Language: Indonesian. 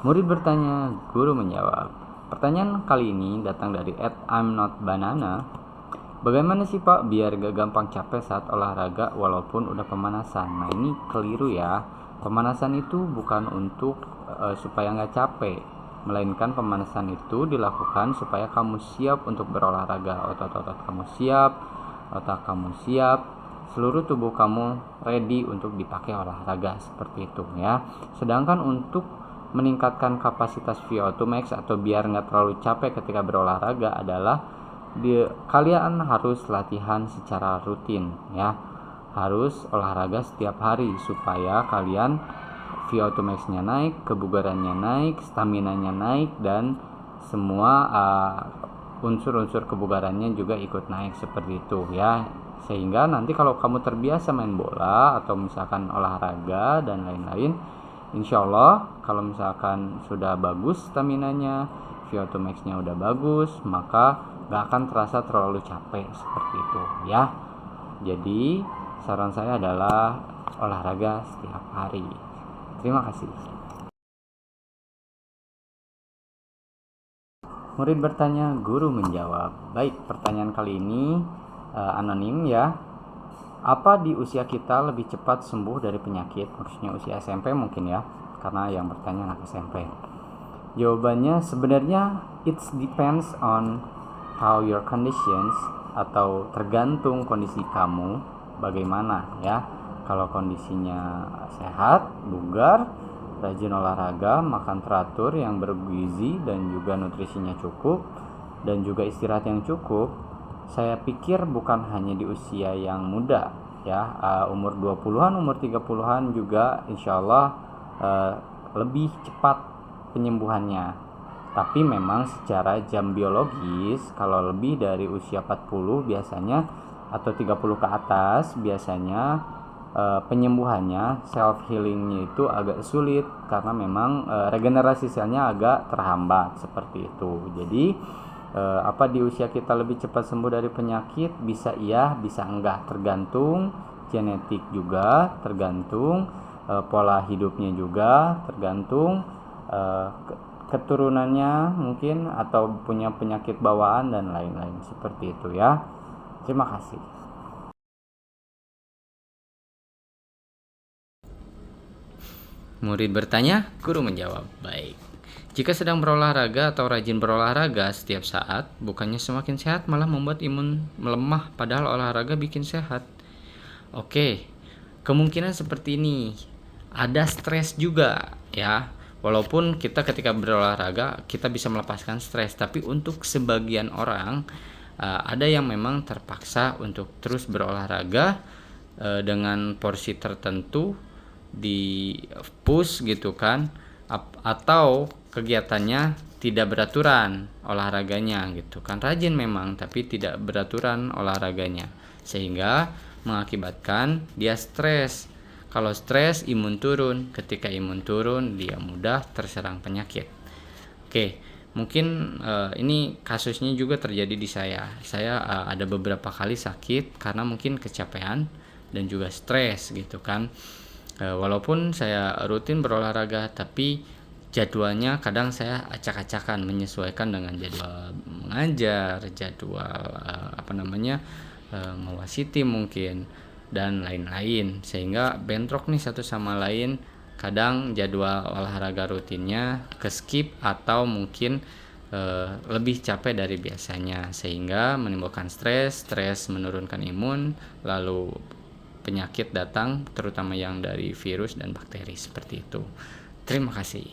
Murid bertanya, guru menjawab. Pertanyaan kali ini datang dari @I'mNotBanana. Bagaimana sih Pak biar gak gampang capek saat olahraga walaupun udah pemanasan? Nah ini keliru ya. Pemanasan itu bukan untuk supaya gak capek, melainkan pemanasan itu dilakukan supaya kamu siap untuk berolahraga. Otot-otot kamu siap, otak kamu siap, seluruh tubuh kamu ready untuk dipakai olahraga, seperti itu ya. Sedangkan untuk meningkatkan kapasitas VO2 max atau biar nggak terlalu capek ketika berolahraga adalah kalian harus latihan secara rutin ya, harus olahraga setiap hari supaya kalian VO2 max nya naik, kebugarannya naik, stamina nya naik, dan semua unsur-unsur kebugarannya juga ikut naik, seperti itu ya. Sehingga nanti kalau kamu terbiasa main bola atau misalkan olahraga dan lain-lain, insya Allah kalau misalkan sudah bagus staminanya, VO2 max nya udah bagus, maka gak akan terasa terlalu capek, seperti itu ya. Jadi saran saya adalah olahraga setiap hari. Terima kasih. Murid bertanya, guru menjawab. Baik, pertanyaan kali ini anonim ya. Apa di usia kita lebih cepat sembuh dari penyakit? Maksudnya usia SMP mungkin ya, karena yang bertanya anak SMP. Jawabannya sebenarnya it depends on how your conditions, atau tergantung kondisi kamu bagaimana ya. Kalau kondisinya sehat, bugar, rajin olahraga, makan teratur yang bergizi dan juga nutrisinya cukup, dan juga istirahat yang cukup, saya pikir bukan hanya di usia yang muda ya, umur 20-an, umur 30-an juga insya Allah lebih cepat penyembuhannya. Tapi memang secara jam biologis kalau lebih dari usia 40 biasanya atau 30 ke atas biasanya penyembuhannya, self healingnya itu agak sulit karena memang regenerasi selnya agak terhambat, seperti itu. Jadi apa di usia kita lebih cepat sembuh dari penyakit? Bisa iya, bisa enggak, tergantung genetik juga, tergantung pola hidupnya juga, tergantung keturunannya mungkin, atau punya penyakit bawaan dan lain-lain, seperti itu ya. Terima kasih. Murid bertanya, guru menjawab. Baik. Jika sedang berolahraga atau rajin berolahraga setiap saat, bukannya semakin sehat malah membuat imun melemah, padahal olahraga bikin sehat. Oke, kemungkinan seperti ini. Ada stres juga ya. Walaupun kita ketika berolahraga kita bisa melepaskan stres, tapi untuk sebagian orang ada yang memang terpaksa untuk terus berolahraga dengan porsi tertentu, di push gitu kan, atau kegiatannya tidak beraturan olahraganya gitu kan, rajin memang tapi tidak beraturan olahraganya, sehingga mengakibatkan dia stres. Kalau stres, imun turun. Ketika imun turun, dia mudah terserang penyakit. Oke, mungkin ini kasusnya juga terjadi di saya. Saya ada beberapa kali sakit karena mungkin kecapean dan juga stres gitu kan. Walaupun saya rutin berolahraga, tapi jadwalnya kadang saya acak-acakan, menyesuaikan dengan jadwal mengajar, jadwal ngewasiti mungkin, dan lain-lain, sehingga bentrok nih satu sama lain. Kadang jadwal olahraga rutinnya ke skip atau mungkin lebih capek dari biasanya, sehingga menimbulkan stres menurunkan imun, lalu penyakit datang, terutama yang dari virus dan bakteri, seperti itu. Terima kasih.